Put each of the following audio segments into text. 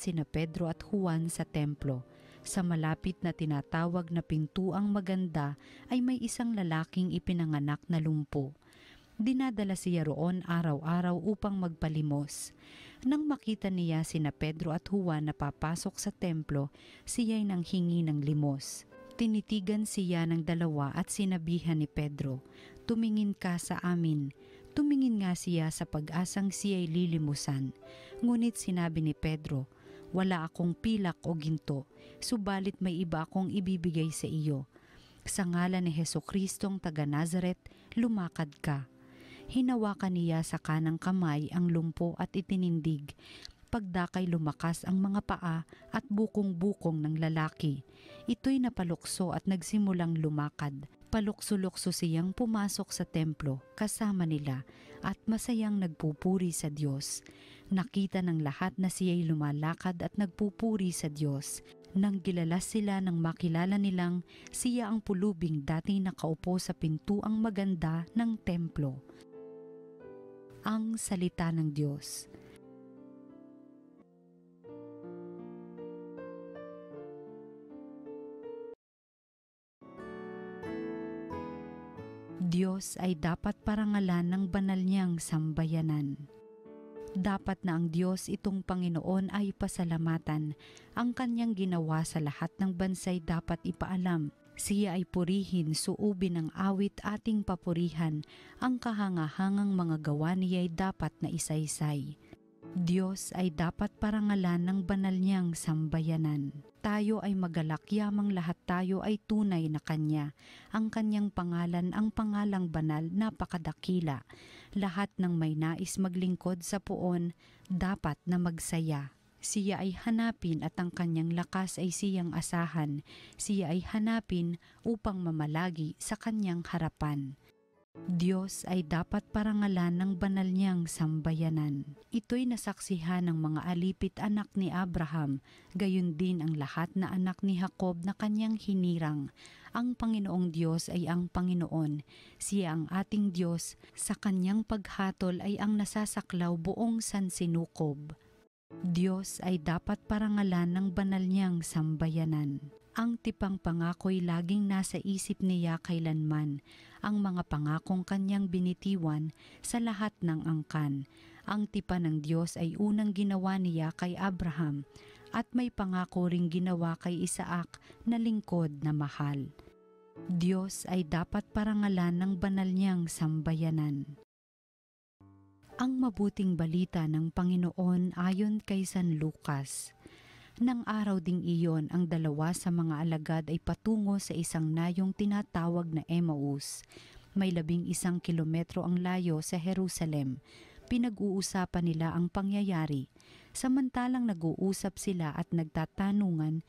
sina Pedro at Juan sa templo. Sa malapit na tinatawag na pintuang maganda ay may isang lalaking ipinanganak na lumpo. Dinadala siya roon araw-araw upang magpalimos. Nang makita niya sina Pedro at Juan na papasok sa templo, siya'y nanghingi ng limos. Tinitigan siya ng dalawa at sinabihan ni Pedro, "Tumingin ka sa amin." Tumingin nga siya sa pag-asang siya'y lilimusan. Ngunit sinabi ni Pedro, "Wala akong pilak o ginto, subalit may iba akong ibibigay sa iyo. Sa ngalan ni Jesucristong taga Nazaret, lumakad ka." Hinawakan niya sa kanang kamay ang lumpo at itinindig. Pagdakay lumakas ang mga paa at bukong-bukong ng lalaki. Ito'y napalukso at nagsimulang lumakad. Palukso-lukso siyang pumasok sa templo kasama nila at masayang nagpupuri sa Diyos. Nakita ng lahat na siya'y lumalakad at nagpupuri sa Diyos. Nang gilalas sila nang makilala nilang siya ang pulubing dating nakaupo sa pintuang maganda ng templo. Ang salita ng Diyos. Diyos ay dapat parangalan ng banal niyang sambayanan. Dapat na ang Diyos itong Panginoon ay pasalamatan. Ang kanyang ginawa sa lahat ng bansay dapat ipaalam. Siya ay purihin, suubin ng awit ating papurihan. Ang kahangahangang mga gawa niya'y dapat na isaysay. Diyos ay dapat parangalan ng banal niyang sambayanan. Tayo ay magalak yamang lahat tayo ay tunay na Kanya. Ang Kanyang pangalan, ang pangalang banal, napakadakila. Lahat ng may nais maglingkod sa puon, dapat na magsaya. Siya ay hanapin at ang Kanyang lakas ay siyang asahan. Siya ay hanapin upang mamalagi sa Kanyang harapan. Diyos ay dapat parangalan ng banal niyang sambayanan. Ito'y nasaksihan ng mga alipit anak ni Abraham, gayon din ang lahat na anak ni Jacob na kanyang hinirang. Ang Panginoong Diyos ay ang Panginoon. Siya ang ating Diyos, sa kanyang paghatol ay ang nasasaklaw buong sansinukob. Diyos ay dapat parangalan ng banal niyang sambayanan. Ang tipang pangako'y laging nasa isip niya kailanman, ang mga pangakong kanyang binitiwan sa lahat ng angkan. Ang tipa ng Diyos ay unang ginawa niya kay Abraham at may pangako ring ginawa kay Isaac na lingkod na mahal. Diyos ay dapat parangalan ng banal niyang sambayanan. Ang mabuting balita ng Panginoon ayon kay San Lucas. Nang araw ding iyon, ang dalawa sa mga alagad ay patungo sa isang nayong tinatawag na Emmaus. May 11 kilometro ang layo sa Jerusalem. Pinag-uusapan nila ang pangyayari. Samantalang nag-uusap sila at nagtatanungan,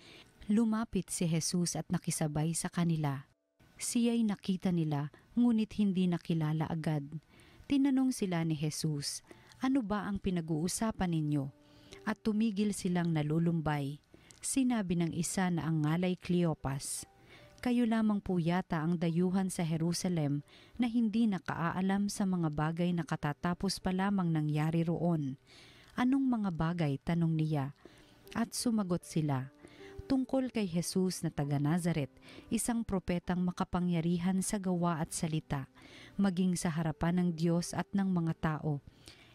lumapit si Jesus at nakisabay sa kanila. Siya'y nakita nila, ngunit hindi nakilala agad. Tinanong sila ni Jesus, "Ano ba ang pinag-uusapan ninyo?" At tumigil silang nalulumbay. Sinabi ng isa na ang ngalay Cleopas, "Kayo lamang po yata ang dayuhan sa Jerusalem na hindi nakaalam sa mga bagay na katatapos pa lamang nangyari roon." "Anong mga bagay?" tanong niya. At sumagot sila, "Tungkol kay Jesus na taga Nazaret, isang propetang makapangyarihan sa gawa at salita, maging sa harapan ng Diyos at ng mga tao.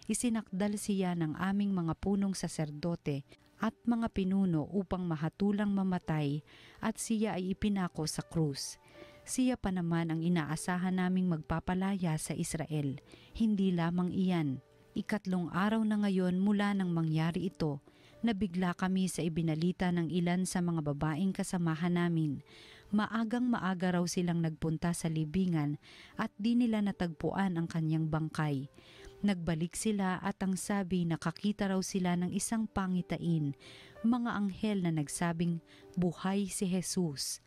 Isinakdal siya ng aming mga punong saserdote at mga pinuno upang mahatulang mamatay at siya ay ipinako sa krus. Siya pa naman ang inaasahan naming magpapalaya sa Israel. Hindi lamang iyan. 3 araw na ngayon mula nang mangyari ito, nabigla kami sa ibinalita ng ilan sa mga babaeng kasamahan namin. Maagang-maaga raw silang nagpunta sa libingan at di nila natagpuan ang kanyang bangkay. Nagbalik sila at ang sabi nakakita raw sila ng isang pangitain, mga anghel na nagsabing buhay si Jesus.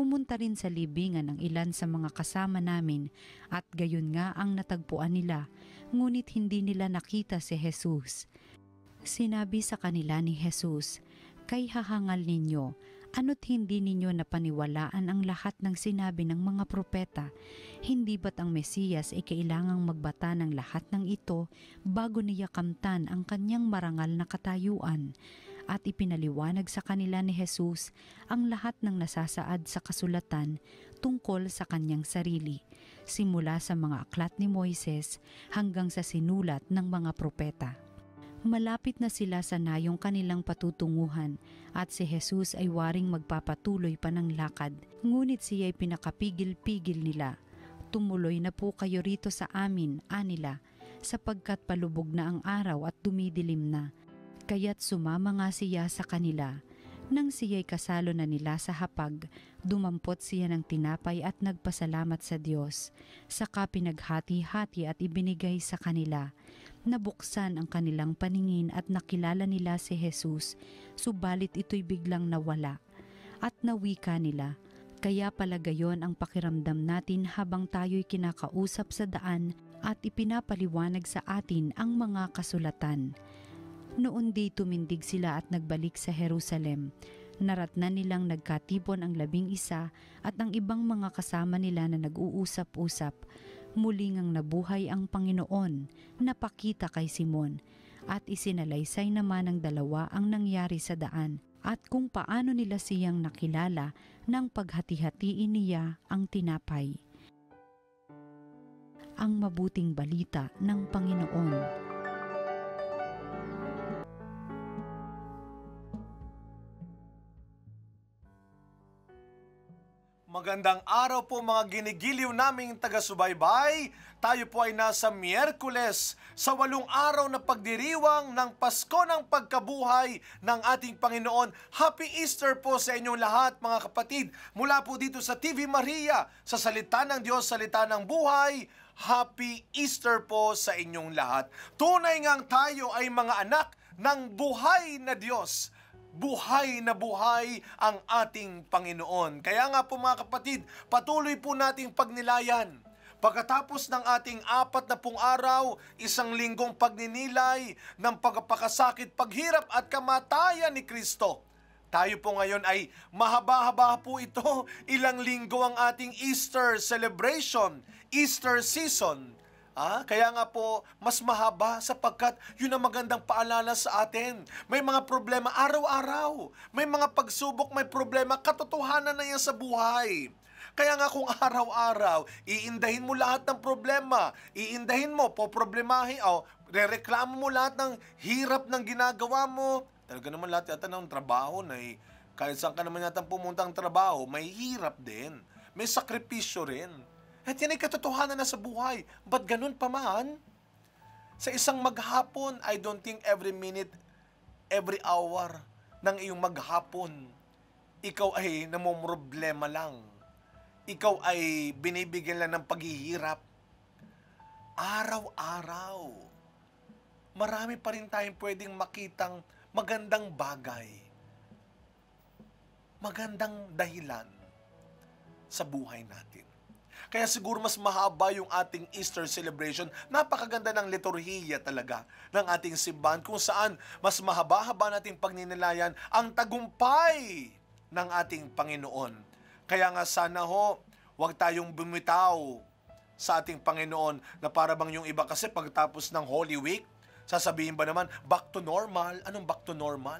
Pumunta rin sa libingan ng ilan sa mga kasama namin at gayon nga ang natagpuan nila, ngunit hindi nila nakita si Jesus. Sinabi sa kanila ni Jesus, "Kay hahangal ninyo, ano't hindi ninyo napaniwalaan ang lahat ng sinabi ng mga propeta? Hindi ba't ang Mesiyas ay kailangang magbata ng lahat ng ito bago niya kamtan ang kanyang marangal na katayuan? at ipinaliwanag sa kanila ni Jesus ang lahat ng nasasaad sa kasulatan tungkol sa kanyang sarili, simula sa mga aklat ni Moises hanggang sa sinulat ng mga propeta. Malapit na sila sa nayong kanilang patutunguhan at si Jesus ay waring magpapatuloy pa ng lakad, ngunit siya ay pinakapigil-pigil nila. Tumuloy na po kayo rito sa amin, anila, sapagkat palubog na ang araw at dumidilim na. Kaya't sumama nga siya sa kanila. Nang siya'y kasalo na nila sa hapag, dumampot siya ng tinapay at nagpasalamat sa Diyos. Saka pinaghati-hati at ibinigay sa kanila. Nabuksan ang kanilang paningin at nakilala nila si Jesus, subalit ito'y biglang nawala. At nawika nila, kaya pala gayon ang pakiramdam natin habang tayo'y kinakausap sa daan at ipinapaliwanag sa atin ang mga kasulatan. Noon di tumindig sila at nagbalik sa Jerusalem. Naratnan nilang nagkatipon ang 11 at ang ibang mga kasama nila na nag-uusap-usap. Muli ngang nabuhay ang Panginoon, napakita kay Simon, at isinalaysay naman ng dalawa ang nangyari sa daan at kung paano nila siyang nakilala nang paghati-hatiin niya ang tinapay. Ang mabuting balita ng Panginoon. Magandang araw po mga ginigiliw naming taga-subaybay. Tayo po ay nasa Miyerkules sa 8 araw na pagdiriwang ng Pasko ng Pagkabuhay ng ating Panginoon. Happy Easter po sa inyong lahat mga kapatid. Mula po dito sa TV Maria, sa Salita ng Diyos, Salita ng Buhay. Happy Easter po sa inyong lahat. Tunay ngang tayo ay mga anak ng buhay na Diyos. Buhay na buhay ang ating Panginoon. Kaya nga po mga kapatid, patuloy po nating pagnilayan. Pagkatapos ng ating 40 araw, 1 linggong pagninilay ng pagpapakasakit, paghirap at kamatayan ni Kristo. Tayo po ngayon ay mahaba-haba po ito. Ilang linggo ang ating Easter celebration, Easter season. Kaya nga po, mas mahaba sapagkat yun ang magandang paalala sa atin. May mga problema araw-araw. May mga pagsubok, may problema. Katotohanan na yan sa buhay. Kaya nga kung araw-araw, iindahin mo lahat ng problema. Iindahin mo, poproblemahin, rereklamo mo lahat ng hirap ng ginagawa mo. Talaga naman lahat yata ng trabaho na kahit saan ka naman yata pumuntang trabaho, may hirap din. May sakripisyo rin. At yan ay katotohanan na sa buhay. Ba't ganun pa man? Sa isang maghapon, I don't think every minute, every hour ng iyong maghapon, ikaw ay namomroblema lang. Ikaw ay binibigyan lang ng paghihirap. Araw-araw. Marami pa rin tayong pwedeng makitang magandang bagay. Magandang dahilan sa buhay natin. Kaya siguro mas mahaba yung ating Easter celebration. Napakaganda ng liturhiya talaga ng ating simbahan kung saan mas mahaba-haba nating pagninilayan ang tagumpay ng ating Panginoon. Kaya nga sana huwag tayong bumitaw sa ating Panginoon na para bang yung iba kasi pagtapos ng Holy Week, sasabihin ba naman, back to normal? Anong back to normal?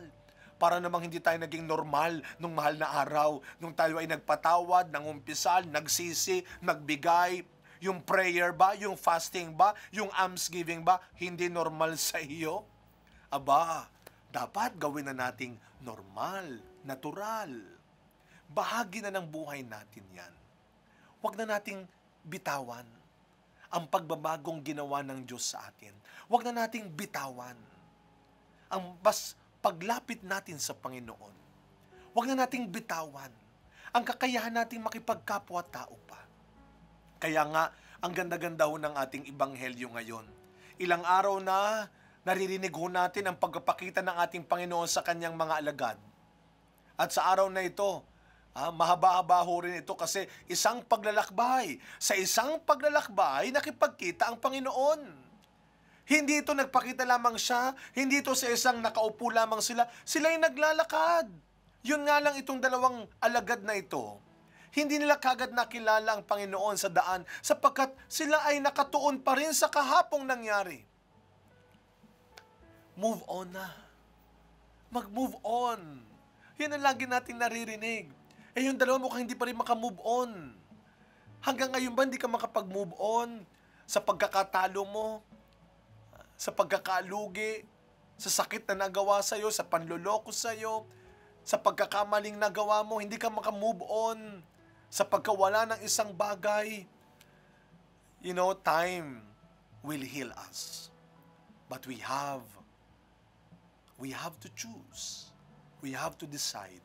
Para namang hindi tayo naging normal nung mahal na araw, nung tayo ay nagpatawad, nangumpisal, nagsisi, nagbigay. Yung prayer ba, yung fasting ba, yung almsgiving ba, hindi normal sa iyo? Aba, dapat gawin na nating normal, natural. Bahagi na ng buhay natin yan. Huwag na nating bitawan ang pagbabagong ginawa ng Diyos sa atin. Huwag na nating bitawan ang paglapit natin sa Panginoon. Huwag na nating bitawan ang kakayahan nating makipagkapwa-tao pa. Kaya nga, ang ganda-ganda ng ating ebanghelyo ngayon. Ilang araw na naririnig natin ang pagpapakita ng ating Panginoon sa kanyang mga alagad. At sa araw na ito, mahaba-haba rin ito kasi isang paglalakbay. Sa isang paglalakbay, nakipagkita ang Panginoon. Hindi ito nagpakita lamang siya, hindi ito sa isang nakaupo lamang sila. Sila'y naglalakad. Yun nga lang itong dalawang alagad na ito. Hindi nila kagad nakilala ang Panginoon sa daan sapagkat sila ay nakatuon pa rin sa kahapong nangyari. Move on na. Mag-move on. Yan ang lagi nating naririnig. Yung dalawa mukhang hindi pa rin makamove on. Hanggang ngayon ba hindi ka makapag-move on sa pagkakatalo mo, sa pagkakalugi, sa sakit na nagawa sa'yo, sa panloloko sa'yo, sa pagkakamaling nagawa mo, hindi ka makamove on sa pagkawala ng isang bagay. Time will heal us. But we have to choose. We have to decide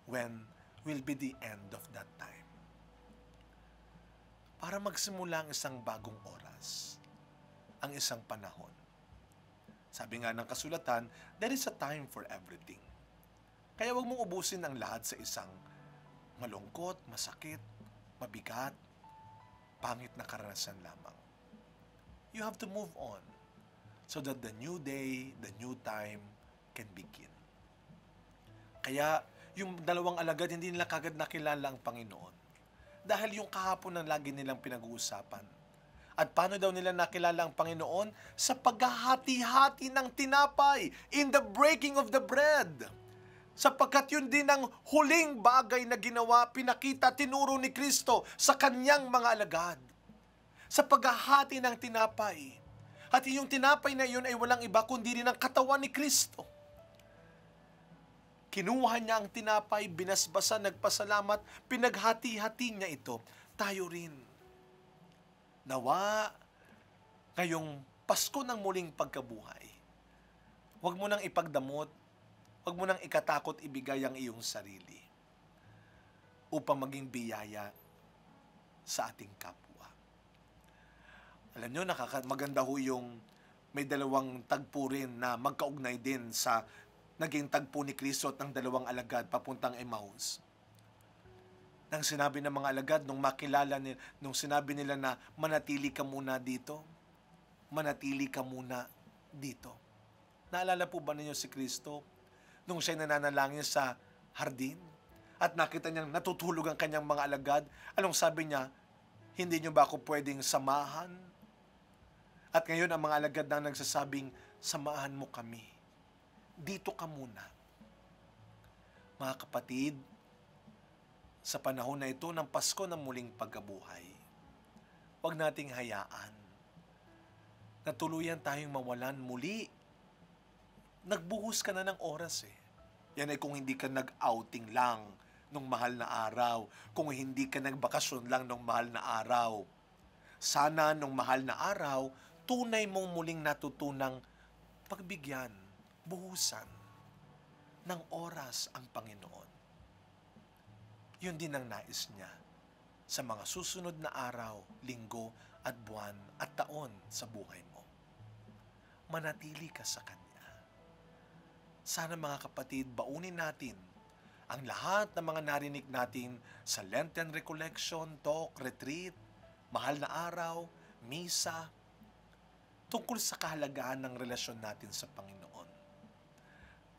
when will be the end of that time. Para magsimula ang isang bagong oras, ang isang panahon. Sabi nga ng kasulatan, there is a time for everything. Kaya huwag mong ubusin ang lahat sa isang malungkot, masakit, mabigat, pangit na karanasan lamang. You have to move on so that the new day, the new time can begin. Kaya yung dalawang alagad, hindi nila kagad nakilala ang Panginoon. Dahil yung kahapon ang lagi nilang pinag-uusapan. At paano daw nila nakilala ang Panginoon? Sa paghahati-hati ng tinapay, in the breaking of the bread. Sapagkat yun din ang huling bagay na ginawa, pinakita, tinuro ni Kristo sa kanyang mga alagad. Sa paghahati ng tinapay. At yung tinapay na yun ay walang iba kundi rin ang katawan ni Kristo. Kinuha niya ang tinapay, binasbasa, nagpasalamat, pinaghati-hati niya ito. Tayo rin. Nawa, ngayong Pasko ng muling pagkabuhay, huwag mo nang ipagdamot, huwag mo nang ikatakot ibigay ang iyong sarili upang maging biyaya sa ating kapwa. Alam nyo, maganda ho yung may dalawang tagpo rin na magkaugnay din sa naging tagpo ni Kristo at ng dalawang alagad papuntang Emmaus. Nang sinabi ng mga alagad, nung sinabi nila na manatili ka muna dito, manatili ka muna dito. Naalala po ba ninyo si Kristo nung siya'y nananalangin sa hardin at nakita niyang natutulog ang kanyang mga alagad? Anong sabi niya? Hindi niyo ba ako pwedeng samahan? At ngayon ang mga alagad na nagsasabing, samahan mo kami. Dito ka muna. Mga kapatid, sa panahon na ito ng Pasko ng muling pagkabuhay, huwag nating hayaan na tuluyan tayong mawalan muli. Nagbuhos ka na ng oras eh. Yan ay kung hindi ka nag-outing lang nung mahal na araw, kung hindi ka nagbakasyon lang nung mahal na araw. Sana nung mahal na araw, tunay mong muling natutunang pagbigyan, buhusan ng oras ang Panginoon. Yun din ang nais niya sa mga susunod na araw, linggo at buwan at taon sa buhay mo. Manatili ka sa Kanya. Sana mga kapatid, baunin natin ang lahat ng mga narinig natin sa Lenten Recollection, Talk, Retreat, Mahal na Araw, Misa, tungkol sa kahalagahan ng relasyon natin sa Panginoon.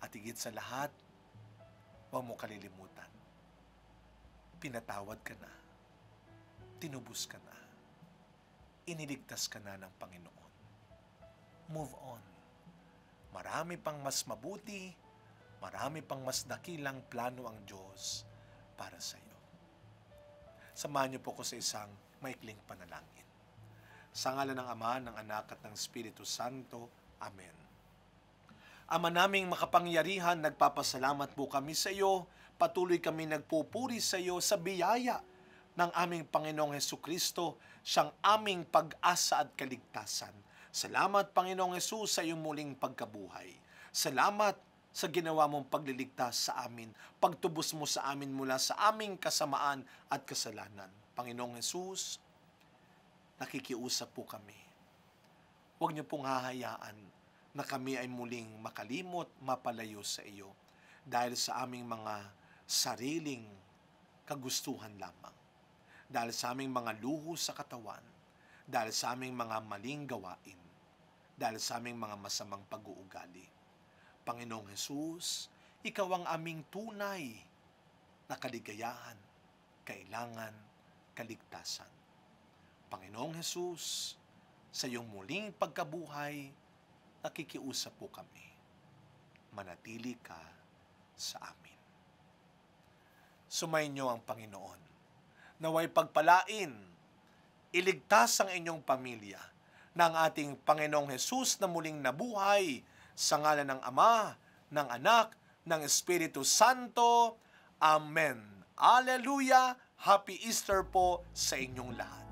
At higit sa lahat, huwag mo kalilimutan. Pinatawad ka na. Tinubos ka na. Iniligtas ka na ng Panginoon. Move on. Marami pang mas mabuti, marami pang mas dakilang plano ang Diyos para sa iyo. Samahan niyo po ko sa isang maikling panalangin. Sa ngalan ng Ama, ng Anak at ng Espiritu Santo. Amen. Ama naming makapangyarihan, nagpapasalamat po kami sa iyo. Patuloy kami nagpupuri sa iyo sa biyaya ng aming Panginoong Hesukristo, siyang aming pag-asa at kaligtasan. Salamat, Panginoong Hesus, sa iyong muling pagkabuhay. Salamat sa ginawa mong pagliligtas sa amin, pagtubos mo sa amin mula sa aming kasamaan at kasalanan. Panginoong Hesus, nakikiusap po kami. Huwag niyo pong hahayaan na kami ay muling makalimot, mapalayo sa iyo dahil sa aming mga sariling kagustuhan lamang. Dahil sa aming mga luho sa katawan, dahil sa aming mga maling gawain, dahil sa aming mga masamang pag-uugali. Panginoong Hesus, ikaw ang aming tunay na kaligayahan, kailangan, kaligtasan. Panginoong Hesus, sa iyong muling pagkabuhay, nakikiusap po kami. manatili ka sa amin. Sumainyo ang Panginoon. Naway pagpalain, iligtas ang inyong pamilya ng ating Panginoong Hesus na muling nabuhay sa ngalan ng Ama, ng Anak, ng Espiritu Santo. Amen. Alleluia! Happy Easter po sa inyong lahat.